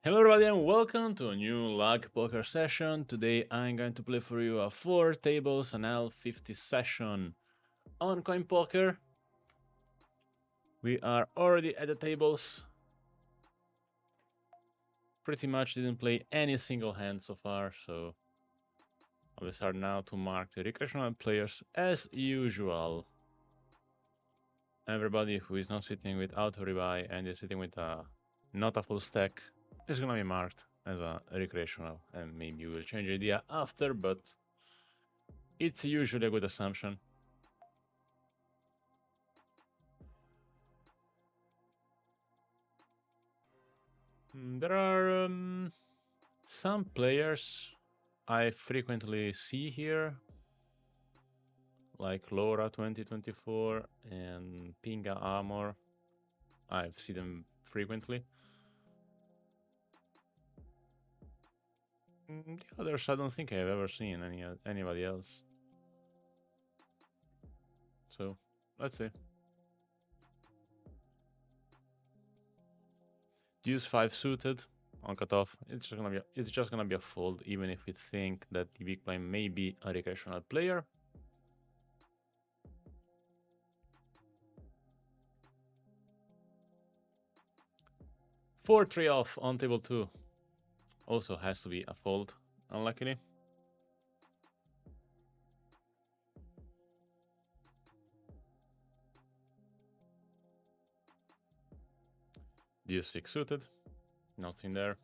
Hello everybody and welcome to a new luck poker session. Today I'm going to play for you a 4 tables NL50 session on CoinPoker. We are already at the tables. Pretty much didn't play any single hand so far, so I will start now to mark the recreational players as usual. Everybody who is not sitting with auto rebuy and is sitting with not a full stack is gonna be marked as a recreational, and maybe we'll change idea after, but it's usually a good assumption. There are some players I frequently see here, like Laura 2024 and Pinga Armor. I've seen them frequently. The others I don't think I've ever seen anybody else. So let's see. Deuce 5 suited on cutoff. It's just gonna be a fold, even if we think that the big blind may be a recreational player. Four 3 off on table 2 also has to be a fold, unluckily. Deuce 6 suited, nothing there.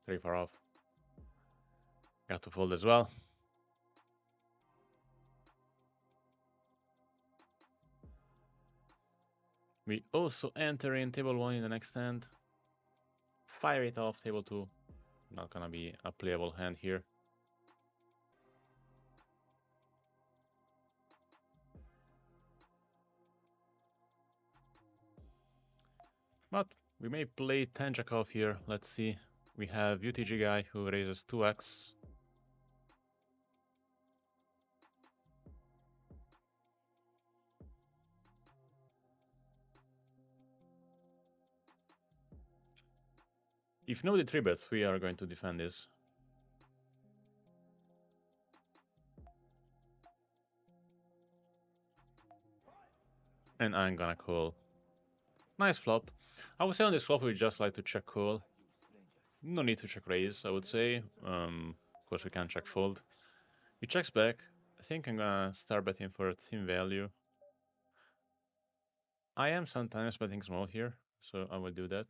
3 far off. Got to fold as well. We also enter in table 1 in the next hand. Fire it off table 2. Not gonna be a playable hand here. But we may play 10 jack off here. Let's see. We have UTG guy who raises 2x. If nobody 3-bets, we are going to defend this. And I'm gonna call. Nice flop. I would say on this flop we just like to check call. No need to check raise, I would say. Of course we can check fold. He checks back. I think I'm gonna start betting for a thin value. I am sometimes betting small here, so I will do that.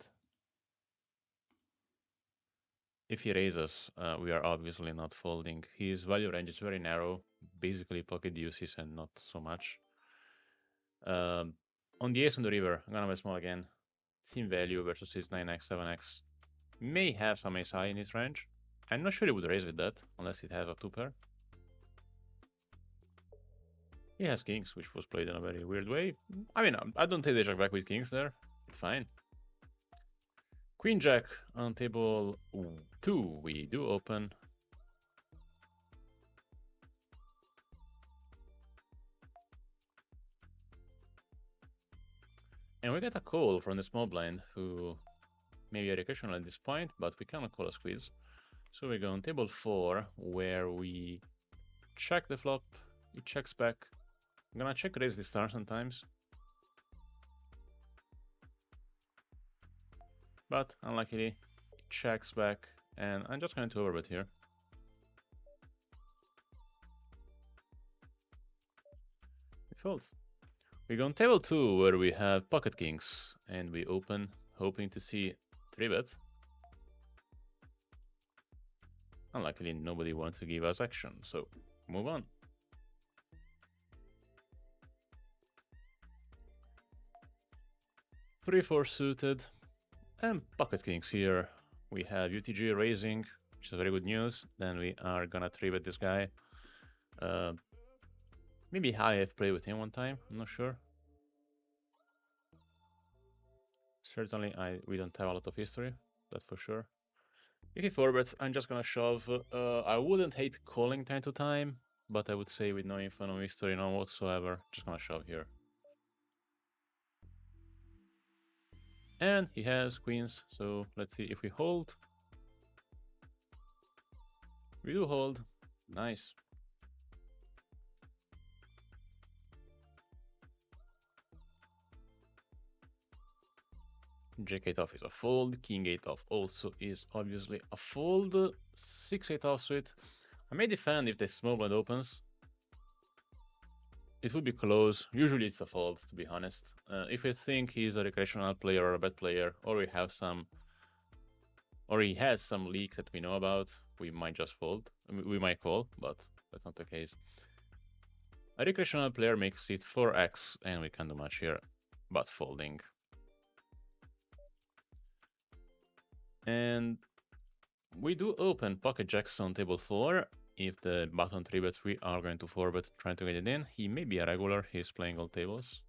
If he raises, we are obviously not folding. His value range is very narrow, basically pocket deuces and not so much. On the ace on the river, I'm gonna bet small again. Thin value versus his 9x, 7x. May have some ace high in his range. I'm not sure he would raise with that, unless it has a 2-pair. He has kings, which was played in a very weird way. I mean, I don't take the jack back with kings there. It's fine. Queen jack on table 2. We do open. And we get a call from the small blind, who may be a recreational at this point, but we cannot call a squeeze. So we go on table 4, where we check the flop. He checks back. I'm gonna check raise the star sometimes. But unluckily, it checks back, and I'm just going to overbet here. It folds. We go on table 2, where we have pocket kings, and we open, hoping to see 3-bet. Unluckily, nobody wants to give us action, so move on. Three, 4 suited, and pocket kings here. We have UTG raising, which is very good news. Then we are gonna 3-bet this guy. Maybe I've played with him one time, I'm not sure. Certainly, we don't have a lot of history, that's for sure. If he 4-bets, I'm just gonna shove. I wouldn't hate calling time to time, but I would say with no info, no history, no whatsoever, just gonna shove here. And he has queens, so let's see if we hold. We do hold. Nice. Jack 8 off is a fold. King 8 off also is obviously a fold. 6-8 off suit. I may defend if the small blind opens. It would be close. Usually it's a fold, to be honest. If we think he's a recreational player or a bet player, or we have some, or he has some leaks that we know about, we might just fold. We might call, but that's not the case. A recreational player makes it 4x, and we can do much here, but folding. And we do open pocket jacks on table 4. If the button 3 bets, we are going to 4-bet, trying to get it in. He may be a regular, he's playing all tables.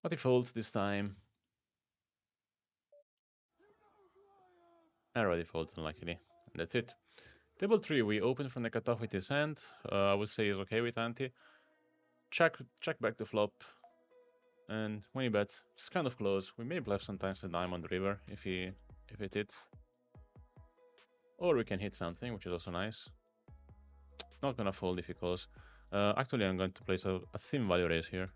But he folds this time. Already folds, unluckily. And that's it. Table 3, we open from the cutoff with his hand. I would say he's okay with ante. Check back the flop. And when he bets, it's kind of close. We may bluff sometimes the dime on the river if it hits. Or we can hit something, which is also nice. Not gonna fold if he calls. Actually, I'm going to place a thin value raise here.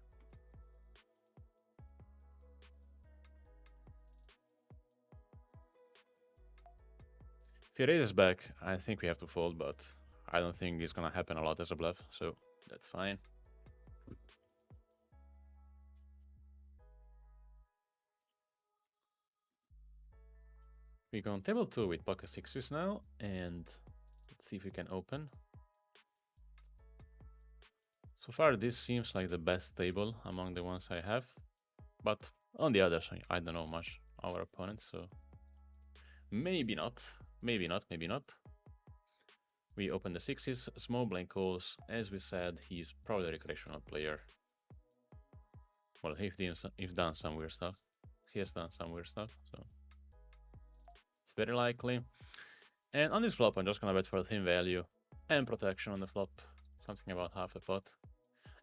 If he raises back, I think we have to fold, but I don't think it's gonna happen a lot as a bluff, so that's fine. We go on table 2 with pocket 6s now, and let's see if we can open. So far, this seems like the best table among the ones I have, but on the other side, I don't know much our opponent, so maybe not, maybe not, maybe not. We open the 6s, small blind calls. As we said, he's probably a recreational player. Well, he's done some weird stuff. He has done some weird stuff, so it's very likely. And on this flop, I'm just gonna bet for a thin value and protection on the flop, something about half a pot.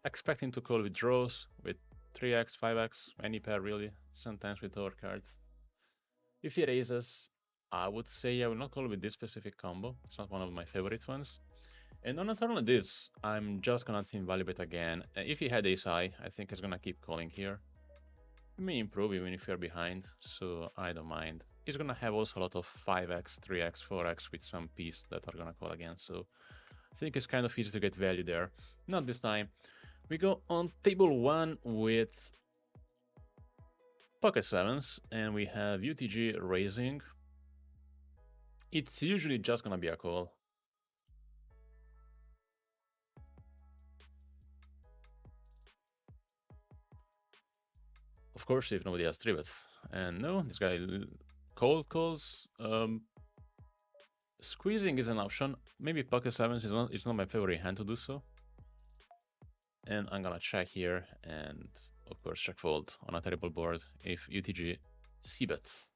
Expecting to call with draws, with 3x, 5x, any pair really, sometimes with overcards. If he raises, I would say I will not call with this specific combo. It's not one of my favorite ones. And on a turn like this, I'm just gonna thin value bet again. If he had ace high, I think he's gonna keep calling here. It may improve even if you're behind, so I don't mind. He's gonna have also a lot of 5x, 3x, 4x with some piece that are gonna call again, so I think it's kind of easy to get value there. Not this time. We go on table 1 with pocket 7s, and we have UTG raising. It's usually just gonna be a call. Of course, if nobody has 3-bets. And no, this guy cold calls. Squeezing is an option. Maybe pocket 7s is not my favorite hand to do so. And I'm gonna check here, and of course check fold on a terrible board if UTG c-bets.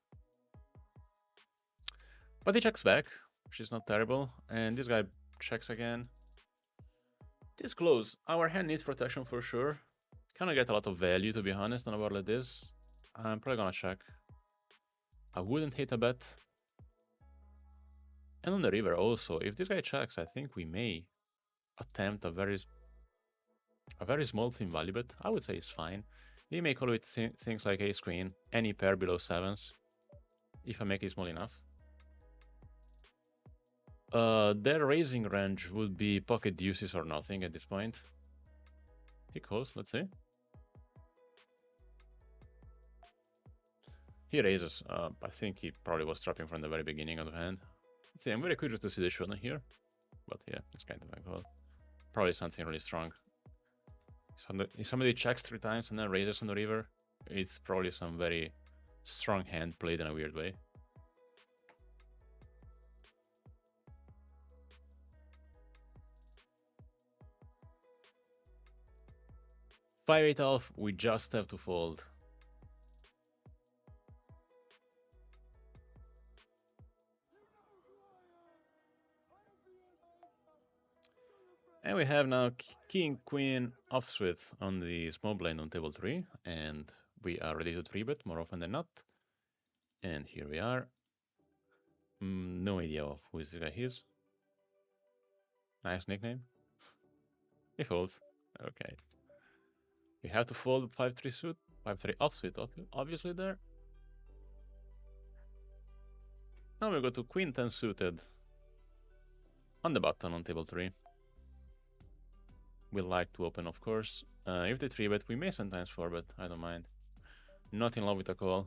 But he checks back, which is not terrible, and this guy checks again. This close. Our hand needs protection for sure. Kinda get a lot of value, to be honest, on a board like this. I'm probably gonna check. I wouldn't hit a bet. And on the river also, if this guy checks, I think we may attempt a very small thin value bet. I would say it's fine. We may call it things like ace queen, any pair below 7s, if I make it small enough. Their raising range would be pocket deuces or nothing at this point. He calls, let's see. He raises. I think he probably was trapping from the very beginning of the hand. Let's see, I'm very curious to see the shot here. But yeah, it's kind of like, well, probably something really strong. If somebody checks 3 times and then raises on the river, it's probably some very strong hand played in a weird way. Five 8 off, we just have to fold. And we have now king, queen, offsuit on the small blind on table 3, and we are ready to 3-bet more often than not. And here we are. No idea of who this guy is. Nice nickname. He folds. Okay. We have to fold 5-3 suit, 5-3 offsuit, obviously there. Now we go to queen 10 suited on the button on table 3. We like to open, of course. If they 3-bet, we may sometimes 4-bet, I don't mind. Not in love with a call.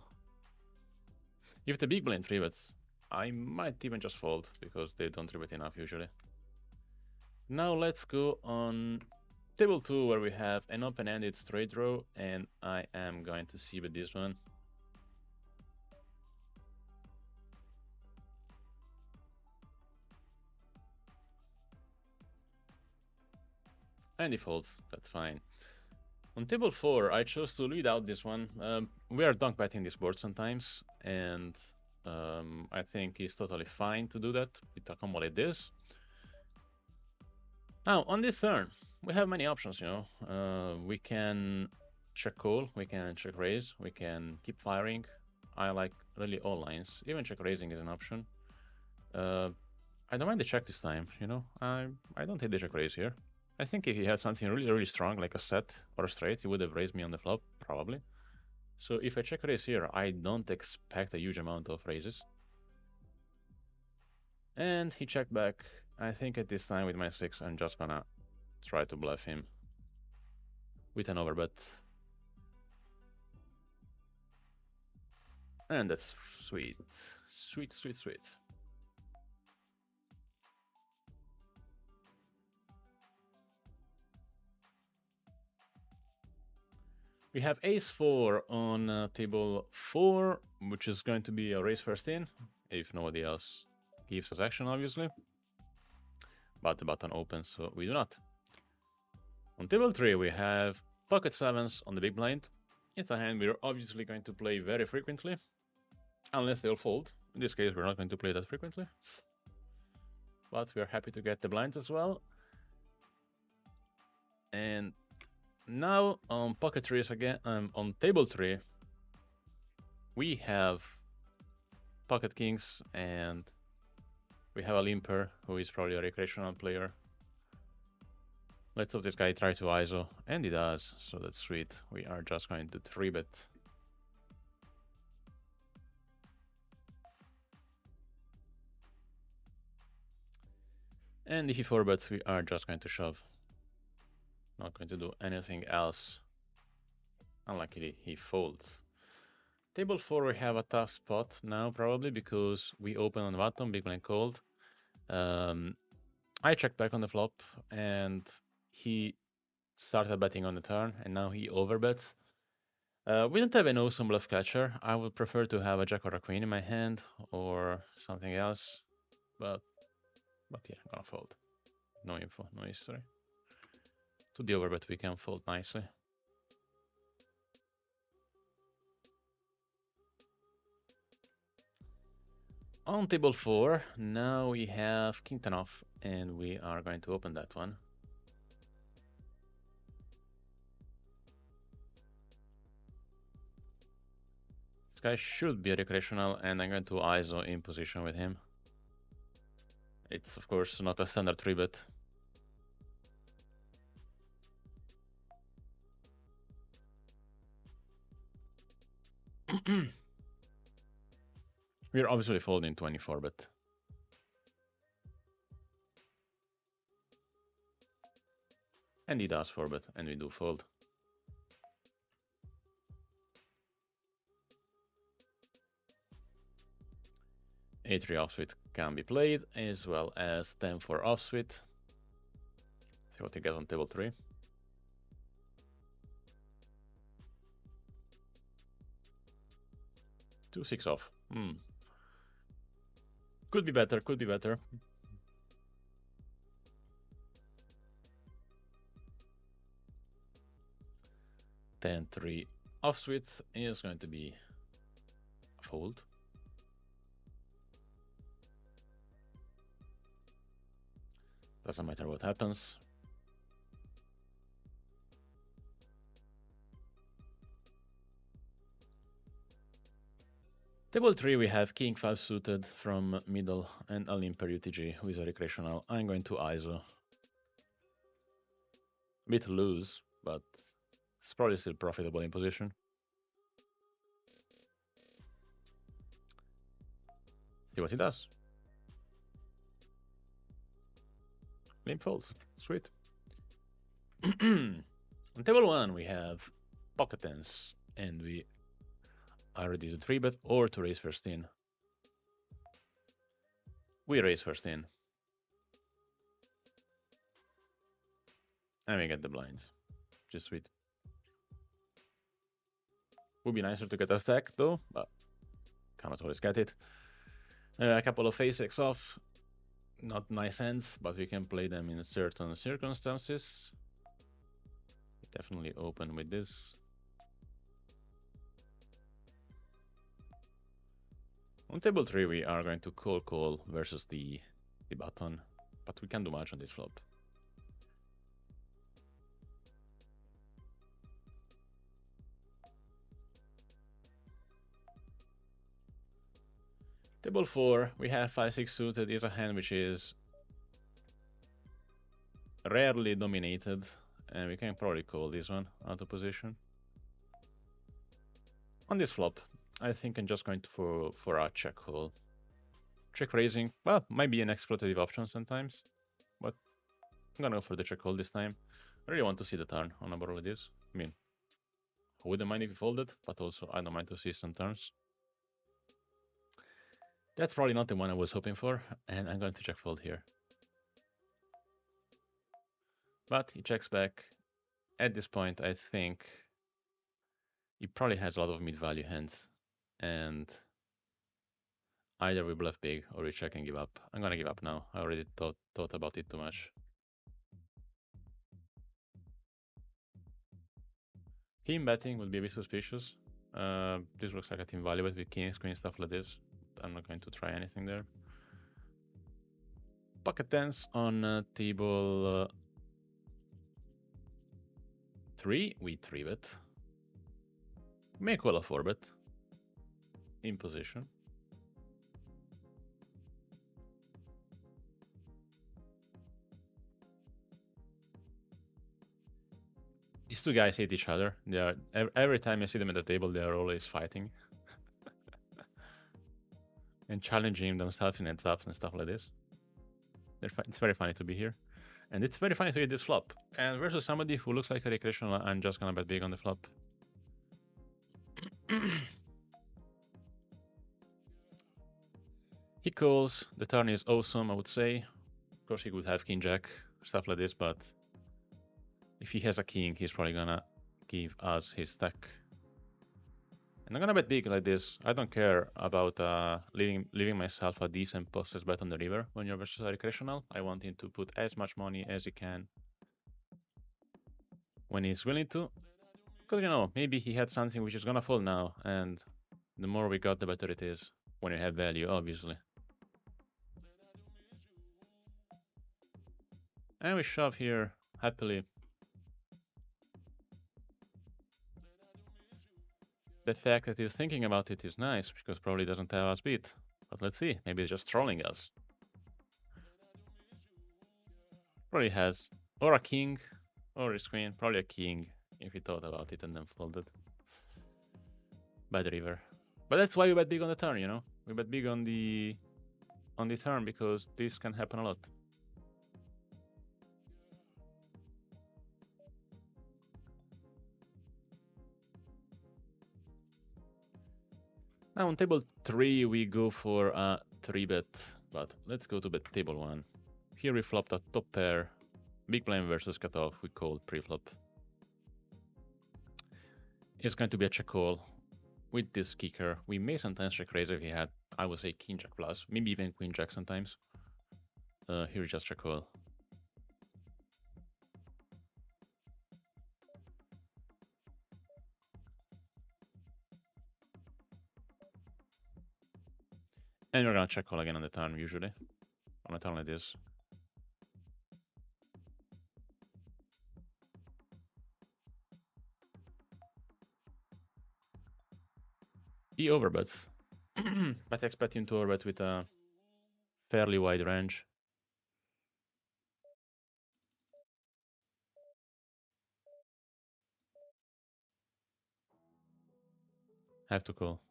If the big blind 3-bets, I might even just fold, because they don't 3-bet enough usually. Now let's go on table 2, where we have an open-ended straight draw, and I am going to see with this one. And he folds, that's fine. On table 4, I chose to lead out this one. We are dunk betting this board sometimes, and I think it's totally fine to do that with a combo like this. Now, on this turn, we have many options, you know. We can check call, we can check raise, we can keep firing. I like really all lines. Even check raising is an option. I don't mind the check this time, you know. I don't hate the check raise here. I think if he had something really strong, like a set or a straight, he would have raised me on the flop, probably. So if I check raise here, I don't expect a huge amount of raises. And he checked back. I think at this time with my 6, I'm just gonna try to bluff him with an overbet. And that's sweet. Sweet. We have ace-4 on table 4, which is going to be a raise first in, if nobody else gives us action, obviously. But the button opens, so we do not. On table 3, we have pocket 7s on the big blind. It's a hand we're obviously going to play very frequently, unless they'll fold. In this case, we're not going to play that frequently. But we're happy to get the blinds as well. And now on pocket 3s again, on table 3, we have pocket kings and we have a limper who is probably a recreational player. Let's hope this guy tries to ISO, and he does, so that's sweet. We are just going to 3-bet. And if he 4-bets, we are just going to shove. Not going to do anything else. Unluckily, he folds. Table 4, we have a tough spot now, probably, because we open on the bottom, big blind cold. I checked back on the flop, and he started betting on the turn, and now he overbets. We don't have an awesome bluff catcher. I would prefer to have a jack or a queen in my hand, or something else, but yeah, I'm gonna fold. No info, no history. To the overbet, we can fold nicely. On table 4, now we have king 10 off, and we are going to open that one. This guy should be a recreational, and I'm going to ISO in position with him. It's of course not a standard 3-bet. We're obviously folding 24-bet. And he does 4-bet, and we do fold. A3 offsuit can be played, as well as 10-4 offsuit. See what he gets on table 3. Two 6 off. Could be better, could be better. Then 3 offsuit is going to be a fold. Doesn't matter what happens. Table 3, we have King 5 suited from middle and a limper UTG with a recreational. I'm going to ISO. A bit loose, but it's probably still profitable in position. See what he does. Limp folds. Sweet. On table 1, we have pocket tens, and we are ready to 3-bet or to raise first in. We raise first in. And we get the blinds. Just sweet. Would be nicer to get a stack though, but cannot always get it. A couple of ace-X off. Not nice hands, but we can play them in certain circumstances. Definitely open with this. On table 3, we are going to call versus the button, but we can't do much on this flop. Table 4, we have 5-6 suited. Is a hand which is rarely dominated, and we can probably call this one out of position. On this flop, I think I'm just going for a check call. Check raising, well, might be an exploitative option sometimes, but I'm gonna go for the check call this time. I really want to see the turn on a board like this. I mean, I wouldn't mind if you folded, but also I don't mind to see some turns. That's probably not the one I was hoping for, and I'm going to check fold here. But he checks back. At this point, I think he probably has a lot of mid-value hands, and either we bluff big or we check and give up. I'm gonna give up now. I already thought about it too much. Him betting would be a bit suspicious. This looks like a team value, but with kings, queen, stuff like this. I'm not going to try anything there. Pocket tens on table 3, we 3-bet. May call a 4-bet. In position. These two guys hate each other. They are every time I see them at the table, they are always fighting. And challenging themselves in heads ups and stuff like this. It's very funny to be here. And it's very funny to hit this flop. And versus somebody who looks like a recreational, I'm just gonna bet big on the flop. He calls. The turn is awesome, I would say. Of course, he could have king jack, stuff like this, but if he has a king, he's probably gonna give us his stack. And I'm gonna bet big like this. I don't care about leaving myself a decent post bet on the river when you're versus a recreational. I want him to put as much money as he can when he's willing to. Because, you know, maybe he had something which is gonna fall now, and the more we got, the better it is. When you have value, obviously. And we shove here, happily. The fact that he's thinking about it is nice, because probably doesn't have us beat. But let's see, maybe he's just trolling us. Probably has or a king, or his queen, probably a king, if he thought about it and then folded. By the river. But that's why we bet big on the turn, you know? We bet big on the turn, because this can happen a lot. Now on table 3 we go for a 3-bet, but let's go to bet table 1. Here we flopped a top pair, big blind versus cutoff, we called pre-flop. It's going to be a check call with this kicker. We may sometimes check raise if he had, I would say, king jack plus, maybe even queen jack sometimes. Here we just check call. And we're gonna check call again on the turn, usually. On a turn like this. He overbets. but I expect him to overbet with a fairly wide range. Have to call.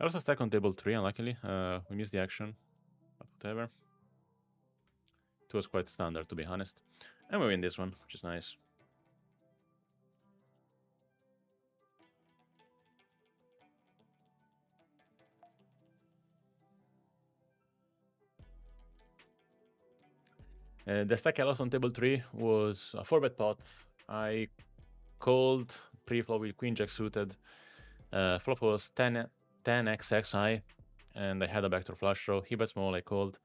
I also stack on table 3, unluckily. We missed the action, but whatever. It was quite standard, to be honest. And we win this one, which is nice. The stack I lost on table 3 was a 4-bet pot. I called pre-flop with queen jack suited. Flop was 10x high, and I had a backdoor flush draw. He bet small, I called.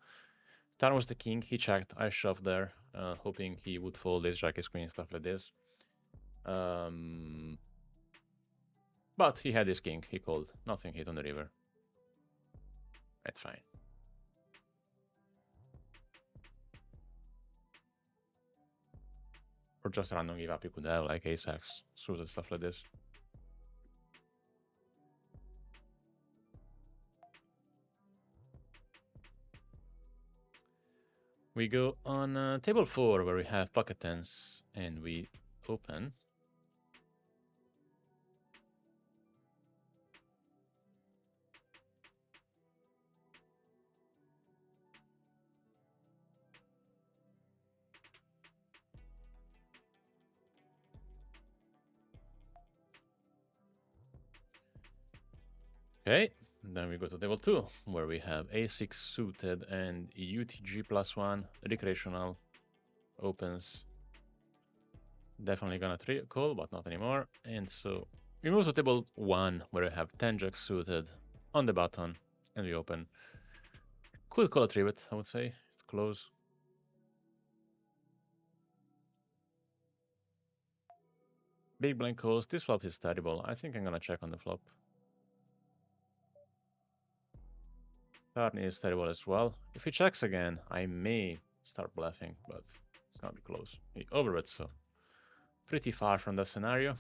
Turn was the king, he checked, I shoved there, hoping he would fold ace jack, ace queen, stuff like this. But he had his king, he called. Nothing hit on the river. That's fine. Or just random give up, you could have like ace x, suited stuff like this. We go on table 4 where we have pocket tens and we open. Okay, then we go to table 2 where we have a6 suited and UTG +1 recreational opens. Definitely gonna call, but not anymore. And so we move to table 1 where we have 10 jack suited on the button and we open. Could call a 3-bet, I would say. It's close. Big blind calls. This flop is terrible. I think I'm gonna check on the flop. Turn is terrible as well. If he checks again, I may start bluffing, but it's gonna be close. He overbet, so pretty far from that scenario.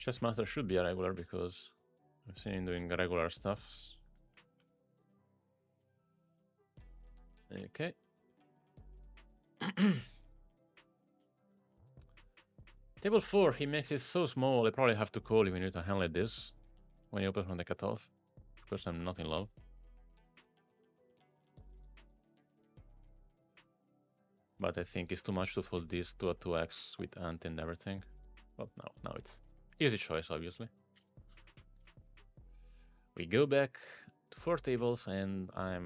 Chessmaster should be a regular because I've seen him doing regular stuff. Okay. Table 4, he makes it so small, I probably have to call if we need a hand like this when he opens from the cutoff. Of course, I'm not in love. But I think it's too much to fold this to a 2x with ant and everything. But now it's easy choice, obviously. We go back to 4 tables, and I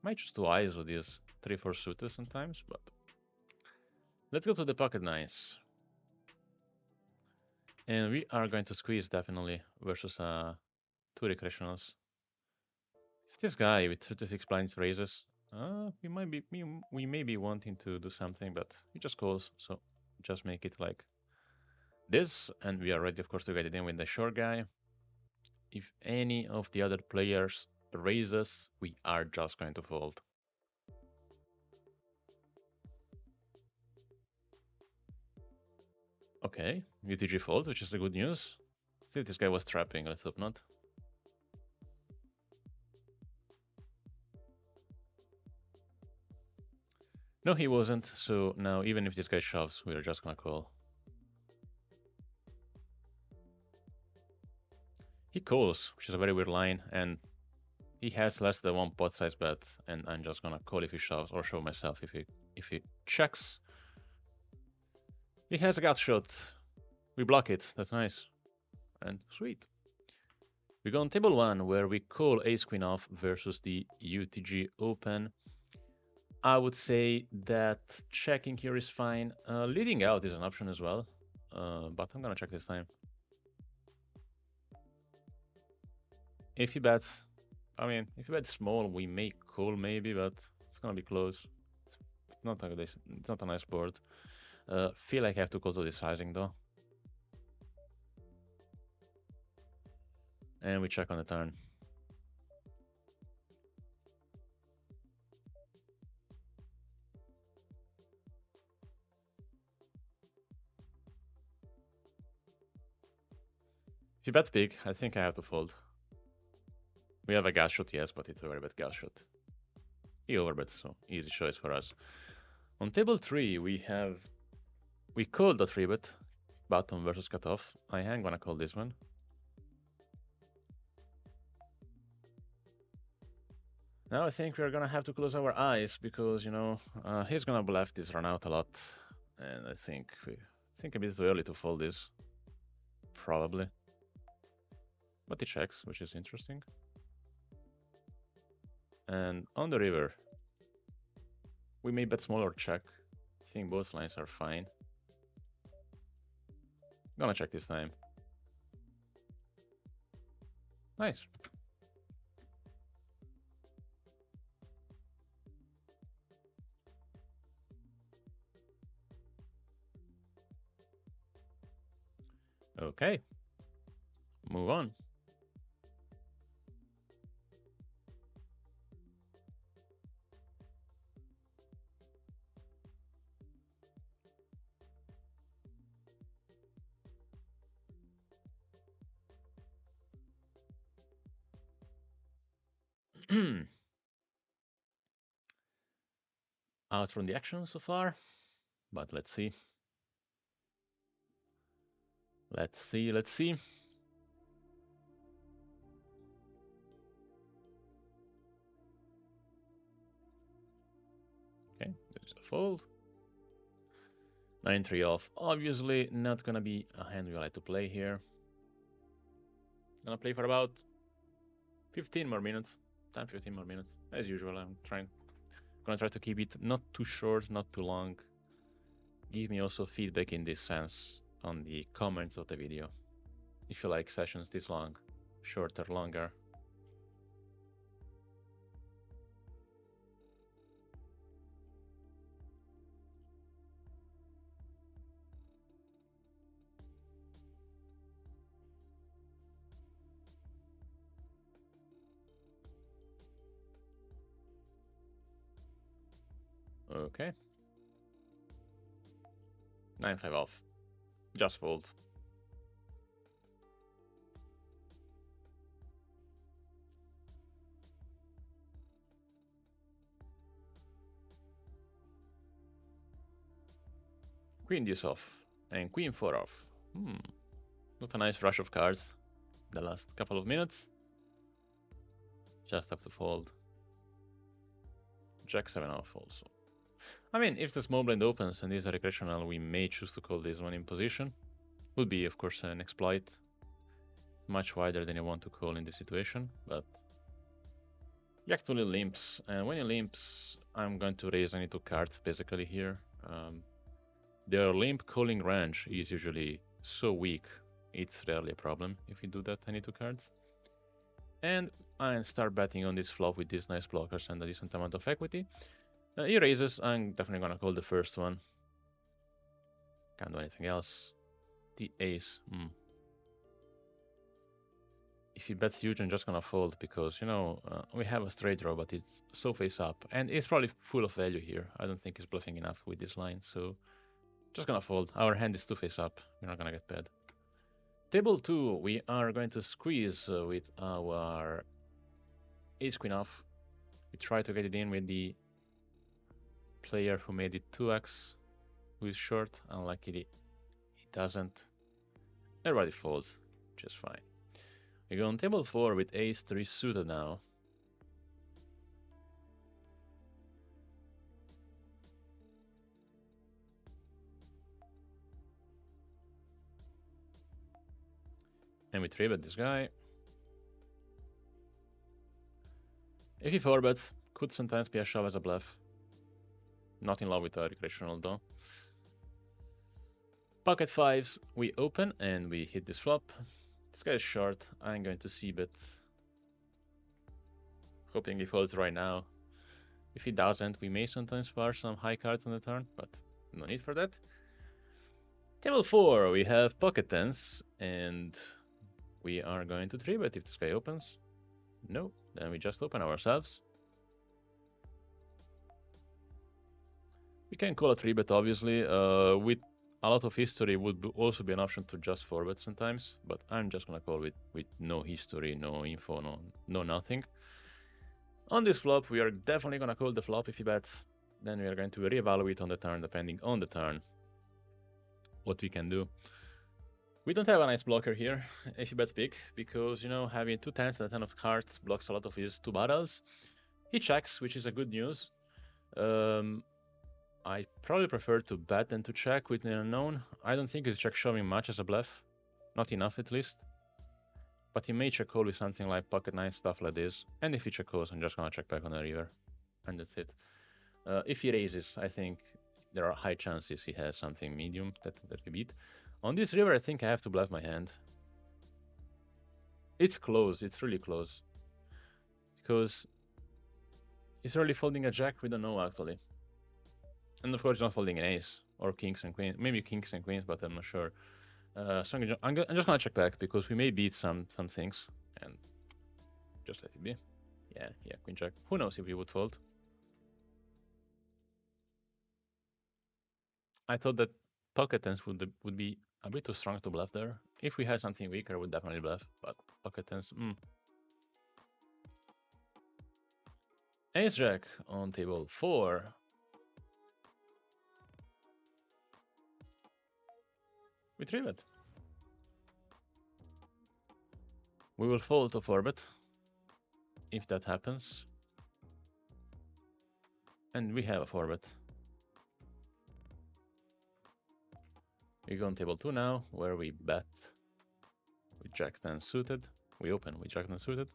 might choose to ISO these 3-4 suited sometimes, but let's go to the pocket nines. And we are going to squeeze definitely versus 2 recreationals. If this guy with 36 blinds raises, we may be wanting to do something, but he just calls, so just make it like this, and we are ready, of course, to get it in with the short guy. If any of the other players raises, we are just going to fold. Okay, UTG fold, which is the good news. See if this guy was trapping, let's hope not. No, he wasn't, so now even if this guy shoves, we're just gonna call. He calls, which is a very weird line, and he has less than 1 pot size bet, and I'm just gonna call if he shoves, or show myself if he checks. He has a gut shot. We block it, that's nice. And sweet. We go on table 1, where we call ace queen off versus the UTG open. I would say that checking here is fine. Leading out is an option as well, but I'm gonna check this time. If he bets, if he bets small, we may call maybe, but it's gonna be close. It's not a nice board. Feel like I have to go to the sizing though. And we check on the turn. If you bet big, I think I have to fold. We have a gas shot, yes, but it's a very bad gas shot. He overbets, so easy choice for us. On table 3, we called the 3-bet, bottom versus cutoff. I am gonna call this one. Now I think we're gonna have to close our eyes because, you know, he's gonna bluff this run out a lot. And I think a bit too early to fold this. Probably. But he checks, which is interesting. And on the river, we may bet small or check. I think both lines are fine. Gonna check this time. Nice. Okay. Move on. Out from the action so far, but let's see. Let's see. Okay, there's a fold. 9-3 off. Obviously not gonna be a hand we like to play here. Gonna play for about 15 more minutes. 10-15 more minutes. As usual, gonna try to keep it not too short, not too long. Give me also feedback in this sense on the comments of the video. If you like sessions this long, shorter, longer. Okay. 9-5 off. Just fold. Queen deuce off. And queen 4 off. Not a nice rush of cards the last couple of minutes. Just have to fold. Jack 7 off also. I mean, if the small blind opens and is a recreational, we may choose to call this one in position. Would be, of course, an exploit. It's much wider than you want to call in this situation, but he actually limps, and when he limps, I'm going to raise any 2 cards basically here. Their limp calling range is usually so weak, it's rarely a problem if we do that any 2 cards. And I start betting on this flop with these nice blockers and a decent amount of equity. He raises, I'm definitely gonna call the first one. Can't do anything else. The ace. If he bets huge, I'm just gonna fold because, you know, we have a straight draw, but it's so face up. And it's probably full of value here. I don't think he's bluffing enough with this line, so just gonna fold. Our hand is too face up. We're not gonna get bad. Table 2, we are going to squeeze with our ace queen off. We try to get it in with the player who made it 2x, who is short. Unluckily, he doesn't. Everybody folds, just fine. We go on table 4 with ace 3 suited now. And we 3-bet this guy. If he 4-bets, could sometimes be a shove as a bluff. Not in love with a recreational though. Pocket 5s, we open and we hit this flop. This guy is short, I'm going to c-bet. Hoping he folds right now. If he doesn't, we may sometimes fire some high cards on the turn, but no need for that. Table 4, we have pocket tens, and we are going to 3-bet if this guy opens. No, then we just open ourselves. We can call a 3-bet, obviously. With a lot of history, would also be an option to just 4-bet sometimes, but I'm just gonna call with no history, no info, no nothing. On this flop, we are definitely gonna call the flop if he bets. Then we are going to reevaluate on the turn, depending on the turn, what we can do. We don't have a nice blocker here if he bets big, because, you know, having 2 tens and a 10 of hearts blocks a lot of his 2 barrels. He checks, which is a good news. I probably prefer to bet than to check with an unknown. I don't think he's check shoving much as a bluff. Not enough, at least. But he may check call with something like pocket nine, stuff like this. And if he check calls, I'm just gonna check back on the river. And that's it. If he raises, I think there are high chances he has something medium that we beat. On this river, I think I have to bluff my hand. It's close, it's really close. Because he's already folding a jack, we don't know actually. And of course, he's not folding an ace or kings and queens. Maybe kings and queens, but I'm not sure. So I'm just gonna check back because we may beat some things and just let it be. Yeah, queen jack. Who knows if we would fold? I thought that pocket tens would be a bit too strong to bluff there. If we had something weaker, I would definitely bluff, but pocket tens, Ace jack on table 4. We 3-bet. We will fold to 4-bet if that happens. And we have a 4-bet. We go on table 2 now, where we bet with jack 10 suited. We open with jack 10 suited.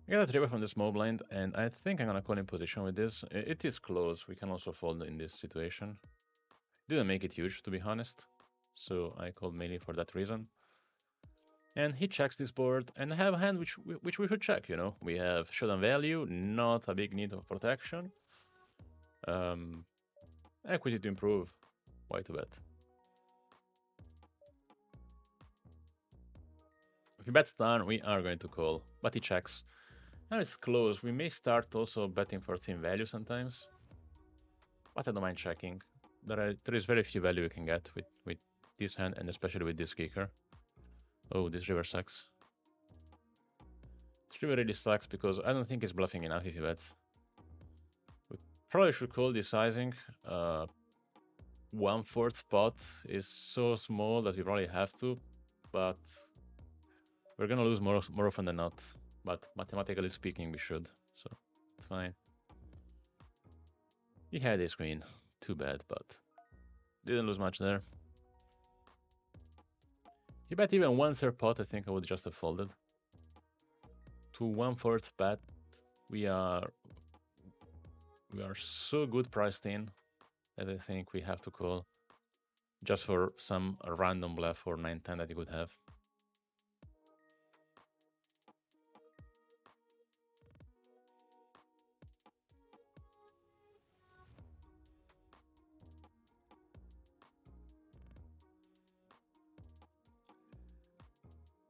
We got a 3-bet from the small blind, and I think I'm gonna call in position with this. It is close, we can also fold in this situation. Didn't make it huge, to be honest, so I called mainly for that reason. And he checks this board, and I have a hand which we should check, you know. We have showdown value, not a big need of protection. Equity to improve, why to bet? If he bets turn, we are going to call, but he checks. Now it's close, we may start also betting for thin value sometimes, but I don't mind checking. There is very few value you can get with this hand, and especially with this kicker. Oh, this river sucks. This river really sucks because I don't think he's bluffing enough if he bets. We probably should call this sizing. 1/4 pot is so small that we probably have to, but we're gonna lose more often than not. But mathematically speaking, we should, so it's fine. He had his queen, too bad, but didn't lose much there. He bet even 1/3 pot, I think I would just have folded. To 1/4 bet, we are so good priced in that I think we have to call just for some random bluff for 9-10 that he could have.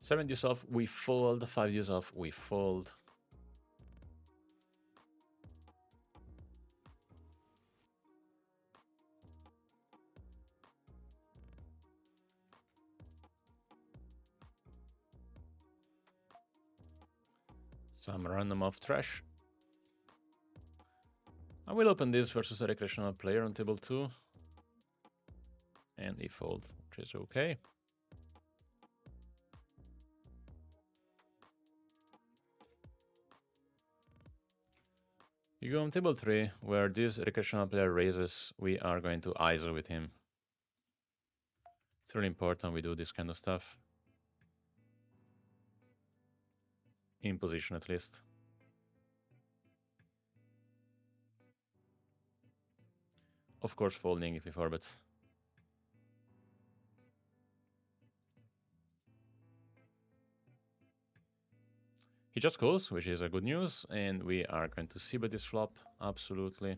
Seven deuce off, we fold. 5 deuce off, we fold. Some random off trash. I will open this versus a recreational player on table 2. And he folds, which is okay. You go on table 3, where this recreational player raises, we are going to ISO with him. It's really important we do this kind of stuff. In position at least. Of course folding if he 4-bets. He just calls, which is a good news, and we are going to see bet this flop, absolutely.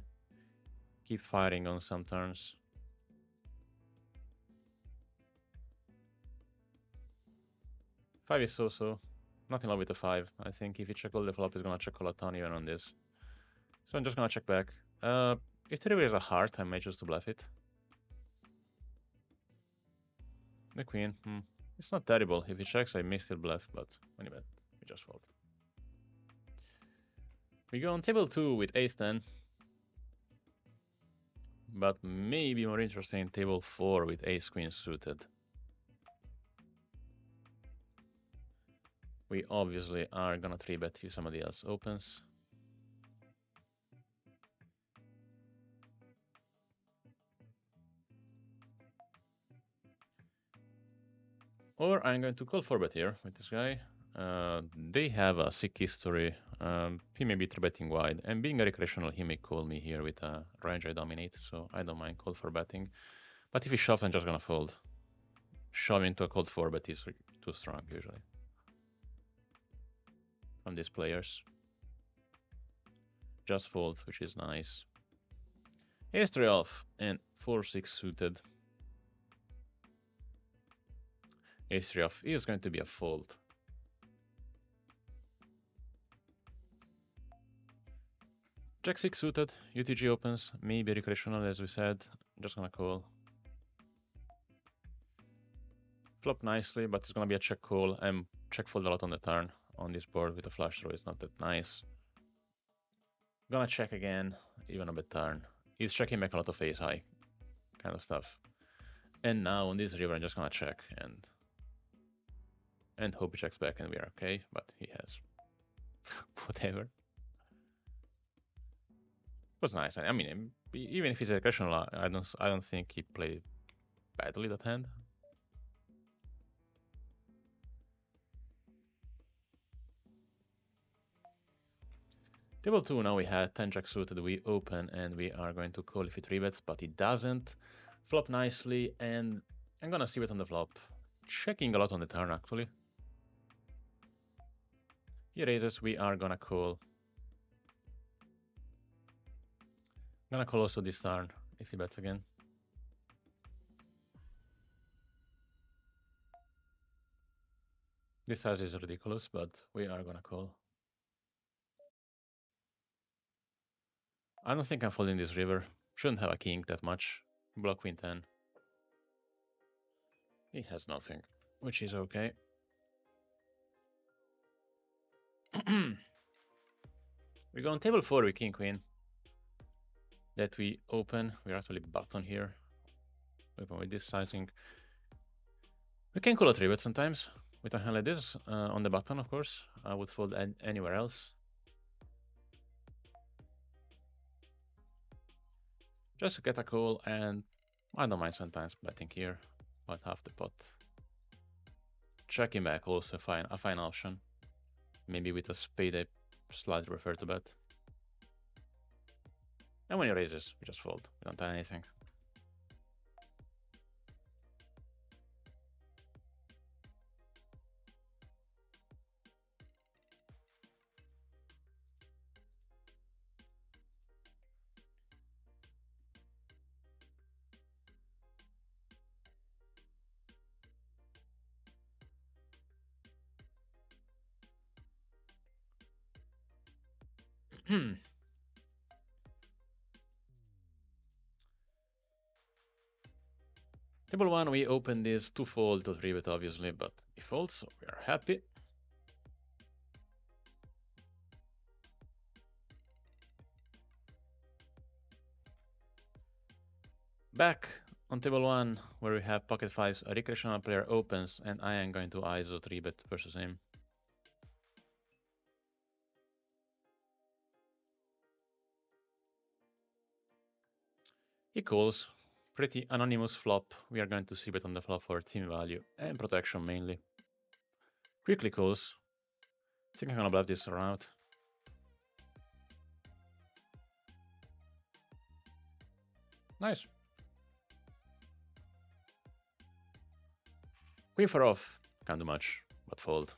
Keep firing on some turns. Five is so-so. Not in love with the 5. I think if you check all the flop, he's gonna check all a ton even on this. So I'm just gonna check back. If the river is a heart, I may choose to bluff it. The queen, it's not terrible. If he checks, I may still bluff, but when you bet, we just fold. We go on table 2 with ace-10. But maybe more interesting, table 4 with ace-queen suited. We obviously are gonna 3-bet if somebody else opens. Or I'm going to call 4-bet here with this guy. They have a sick history. He may be 3-betting wide, and being a recreational, he may call me here with a range I dominate, so I don't mind call 4-betting. But if he shoves, I'm just gonna fold. Shove into a cold 4-bet is too strong usually from these players. Just folds, which is nice. Ace-3 off and 4-6 suited. Ace-3 off is going to be a fold. Jack-6 suited, UTG opens, maybe recreational as we said. Just gonna call. Flop nicely, but it's gonna be a check call and check fold a lot on the turn. On this board with a flush draw is not that nice. Gonna check again, even a bit turn. He's checking back a lot of ace high kind of stuff. And now on this river I'm just gonna check and hope he checks back and we are okay, but he has. Whatever. It was nice. I mean, even if he's a recreational, I don't think he played badly that hand. Table 2, now we had 10 jack suited, we open and we are going to call if he 3-bets, but he doesn't. Flop nicely and I'm gonna see it on the flop. Checking a lot on the turn actually. He raises, we are gonna call. Gonna call also this turn if he bets again. This size is ridiculous, but we are gonna call. I don't think I'm folding this river. Shouldn't have a king that much. Block queen 10. He has nothing, which is okay. We go on table 4 with king queen. That we open. We're actually button here. Open with this sizing. We can call a 3-bet sometimes. With a hand like this on the button, of course. I would fold anywhere else. Just to get a call, and I don't mind sometimes betting here, but half the pot. Checking back also a fine option. Maybe with a spade I slightly prefer to bet. And when he raises, we just fold. We don't have anything. Table 1, we open this to fold to 3-bet obviously, but he folds, so we are happy. Back on table 1, where we have pocket 5s, a recreational player opens, and I am going to ISO 3-bet versus him. He calls. Pretty anonymous flop. We are going to see bet on the flop for team value and protection mainly. Quickly calls. I think I'm gonna bluff this around. Nice. Queen 4 off. Can't do much, but fold.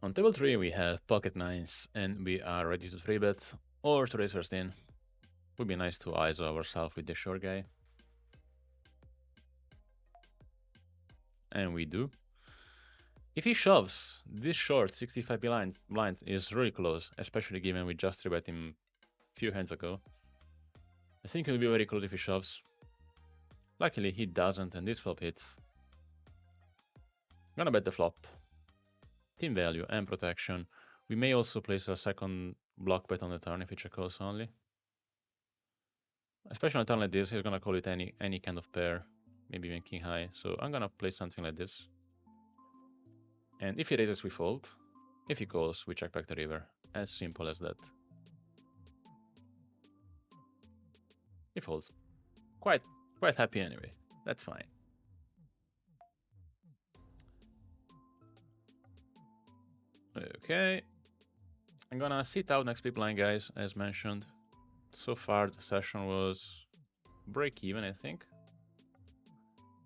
On table 3 we have pocket nines, and we are ready to 3-bet or to raise first in. Would be nice to ISO ourselves with the short guy. And we do. If he shoves, this short 65 blinds is really close, especially given we just 3-bet him a few hands ago. I think it will be very close if he shoves. Luckily he doesn't, and this flop hits. Gonna bet the flop. Team value and protection. We may also place a second block bet on the turn if he check calls only. Especially on a turn like this, he's gonna call it any kind of pair, maybe even king high. So I'm gonna play something like this. And if he raises, we fold. If he calls, we check back the river. As simple as that. He folds. Quite happy anyway. That's fine. Okay. I'm gonna sit out next big blind, guys, as mentioned. So far the session was break even, I think.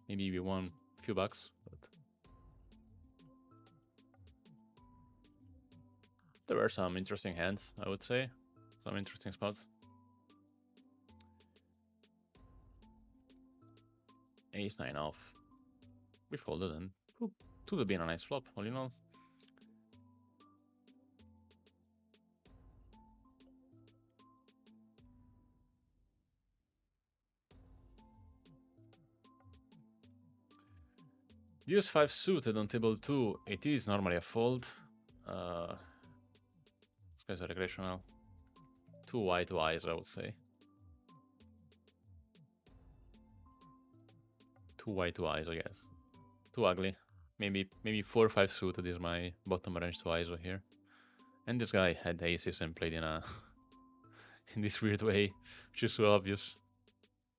Maybe we won a few bucks, but there were some interesting hands, I would say. Some interesting spots. Ace 9 off. We folded and to have been a nice flop, all in all. Deuce 5 suited on table 2, it is normally a fold. This guy's a recreational. Too wide to eyes, I would say. Too wide to eyes, I guess. Too ugly. Maybe 4 or 5 suited is my bottom range to ISO here. And this guy had aces and played in a in this weird way, which is so obvious.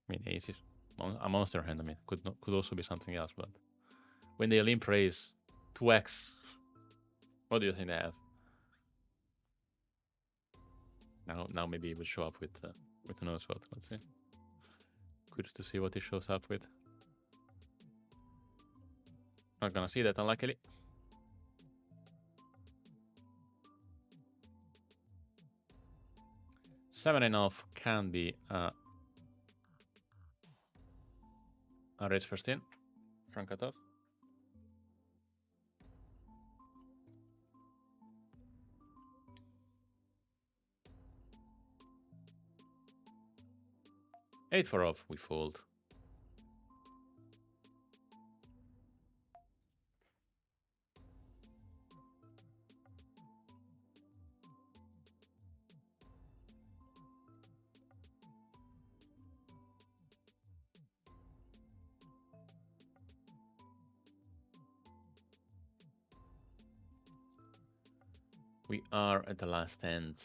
I mean, aces, a monster hand. I mean, could also be something else, but when they limp raise 2x, what do you think they have? Now maybe it would show up with a nose vote. Let's see. Curious to see what he shows up with. Not gonna see that, unluckily. Seven and off can be a raise first in. Front cutoff. Eight for off, we fold. We are at the last hand.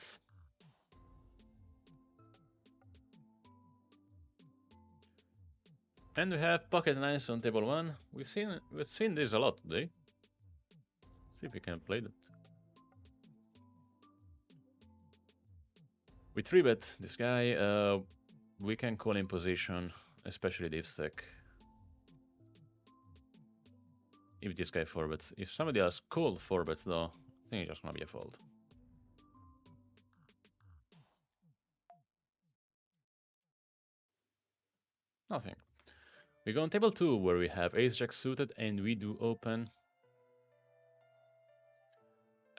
And we have pocket nines on table 1. We've seen this a lot today. Let's see if we can play that. We 3-bet this guy. We can call in position, especially deep stack. If this guy 4-bets. If somebody else called 4-bets though, I think it's just gonna be a fold. Nothing. We go on table 2 where we have ace-jack suited and we do open.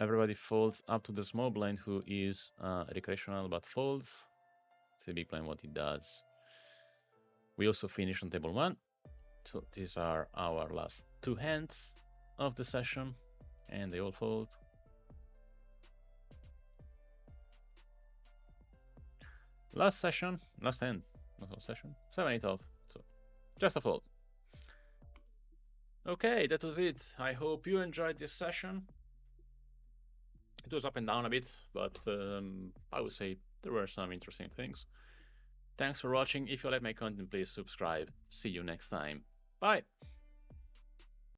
Everybody folds up to the small blind who is recreational but folds. It's a big blind what he does. We also finish on table 1. So these are our last 2 hands of the session and they all fold. Last session, last hand, not whole session, 7-8 off, so just a fold. Okay, that was it. I hope you enjoyed this session. It was up and down a bit, but I would say there were some interesting things. Thanks for watching. If you like my content, please subscribe. See you next time. Bye!